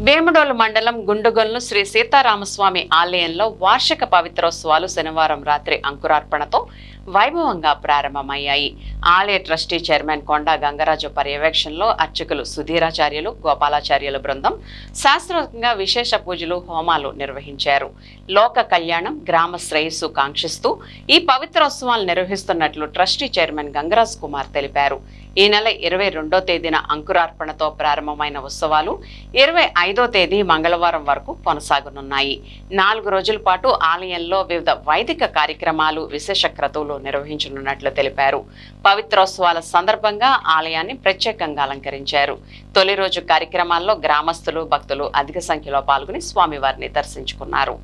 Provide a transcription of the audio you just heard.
వేముడోలు మండలం గుండుగొలను శ్రీ సీతారామస్వామి ఆలయంలో వార్షిక పవిత్రోత్సవాలు శనివారం రాత్రి అంకురార్పణతో వైభవంగా ప్రారంభమయ్యాయి. ఆలయ ట్రస్టీ చైర్మన్ కొండా గంగరాజు పర్యవేక్షణలో అర్చకులు సుధీరాచార్యులు, గోపాలాచార్యుల బృందం శాస్త్రోక్తంగా విశేష పూజలు, హోమాలు నిర్వహించారు. లోక కళ్యాణం, గ్రామ శ్రేయస్సు కాంక్షిస్తూ ఈ పవిత్రోత్సవాలు నిర్వహిస్తున్నట్లు ట్రస్టీ చైర్మన్ గంగరాజ్ కుమార్ తెలిపారు. ఈ నెల 22వ తేదీన అంకురార్పణతో ప్రారంభమైన ఉత్సవాలు 25వ తేదీ మంగళవారం వరకు కొనసాగనున్నాయి. 4 రోజుల పాటు ఆలయంలో వివిధ వైదిక కార్యక్రమాలు, విశేష క్రతువులు నిర్వహించనున్నట్లు తెలిపారు. పవిత్రోత్సవాల సందర్భంగా ఆలయాన్ని ప్రత్యేకంగా అలంకరించారు. తొలి రోజు కార్యక్రమాల్లో గ్రామస్తులు, భక్తులు అధిక సంఖ్యలో పాల్గొని స్వామివారిని దర్శించుకున్నారు.